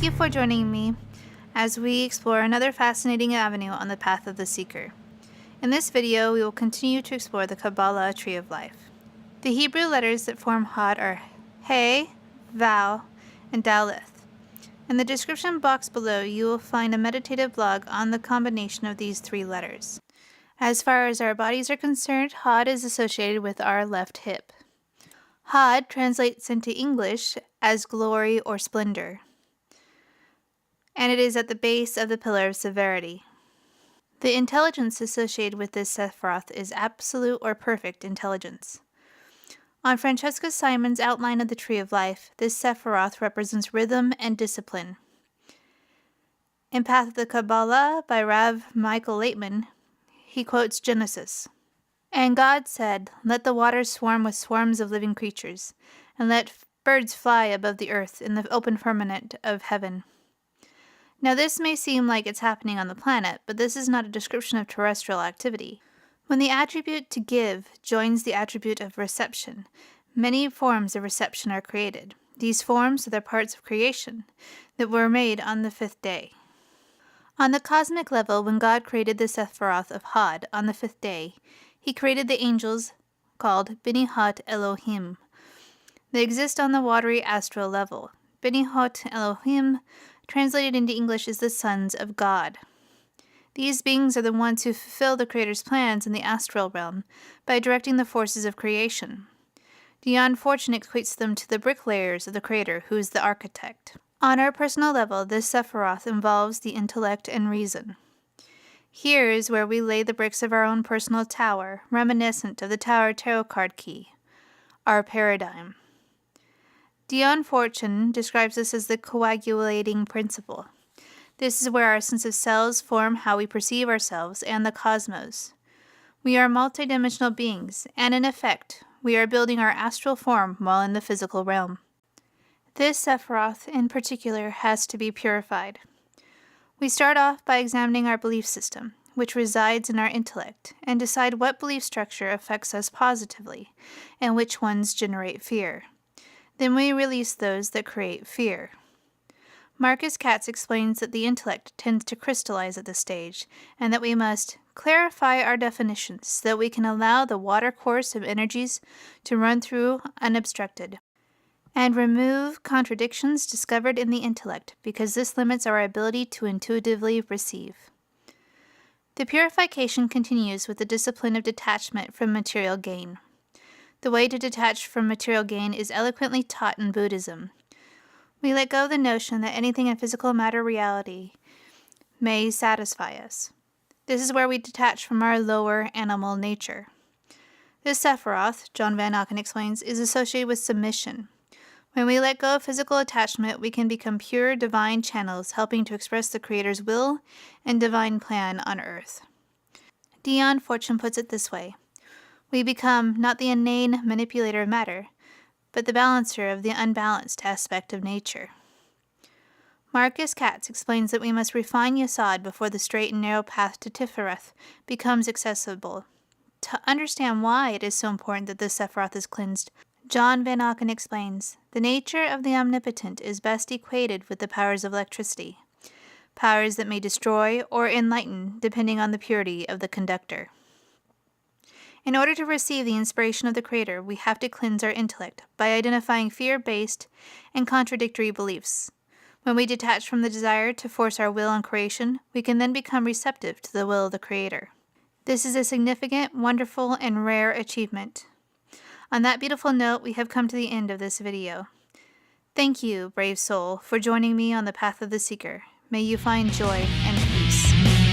you for joining me as we explore another fascinating avenue on the path of the seeker. In this video, we will continue to explore the Kabbalah tree of life. The Hebrew letters that form Had are He, Vav, and Daleth. In the description box below, you will find a meditative blog on the combination of these three letters. As far as our bodies are concerned, Had is associated with our left hip. Had translates into English as glory or splendor, and it is at the base of the pillar of severity. The intelligence associated with this Sephiroth is absolute or perfect intelligence. On Francesca Simon's outline of the Tree of Life, this Sephiroth represents rhythm and discipline. In Path of the Kabbalah by Rav Michael Laitman, he quotes Genesis. And God said, "Let the waters swarm with swarms of living creatures, and let birds fly above the earth in the open firmament of heaven." Now this may seem like it's happening on the planet, but this is not a description of terrestrial activity. When the attribute to give joins the attribute of reception, many forms of reception are created. These forms are the parts of creation that were made on the fifth day. On the cosmic level, when God created the Sephiroth of Had on the fifth day, he created the angels called Binihat Elohim. They exist on the watery astral level. Binihat Elohim, translated into English, is the sons of God. These beings are the ones who fulfill the Creator's plans in the astral realm by directing the forces of creation. The unfortunate equates them to the bricklayers of the Creator, who is the architect. On our personal level, this Sephiroth involves the intellect and reason. Here is where we lay the bricks of our own personal tower, reminiscent of the Tower Tarot card key, our paradigm. Dion Fortune describes this as the coagulating principle. This is where our sense of selves form how we perceive ourselves and the cosmos. We are multidimensional beings, and in effect, we are building our astral form while in the physical realm. This Sephiroth, in particular, has to be purified. We start off by examining our belief system, which resides in our intellect, and decide what belief structure affects us positively, and which ones generate fear. Then we release those that create fear. Marcus Katz explains that the intellect tends to crystallize at this stage, and that we must clarify our definitions so that we can allow the watercourse of energies to run through unobstructed, and remove contradictions discovered in the intellect, because this limits our ability to intuitively receive. The purification continues with the discipline of detachment from material gain. The way to detach from material gain is eloquently taught in Buddhism. We let go of the notion that anything in physical matter reality may satisfy us. This is where we detach from our lower animal nature. This Sephiroth, John Van Auken explains, is associated with submission. When we let go of physical attachment, we can become pure divine channels, helping to express the Creator's will and divine plan on earth. Dion Fortune puts it this way: we become not the inane manipulator of matter, but the balancer of the unbalanced aspect of nature. Marcus Katz explains that we must refine Yasod before the straight and narrow path to Tifereth becomes accessible. To understand why it is so important that this Sephiroth is cleansed, John Van Auken explains, the nature of the omnipotent is best equated with the powers of electricity, powers that may destroy or enlighten depending on the purity of the conductor. In order to receive the inspiration of the Creator, we have to cleanse our intellect by identifying fear-based and contradictory beliefs. When we detach from the desire to force our will on creation, we can then become receptive to the will of the Creator. This is a significant, wonderful, and rare achievement. On that beautiful note, we have come to the end of this video. Thank you, brave soul, for joining me on the path of the seeker. May you find joy and peace.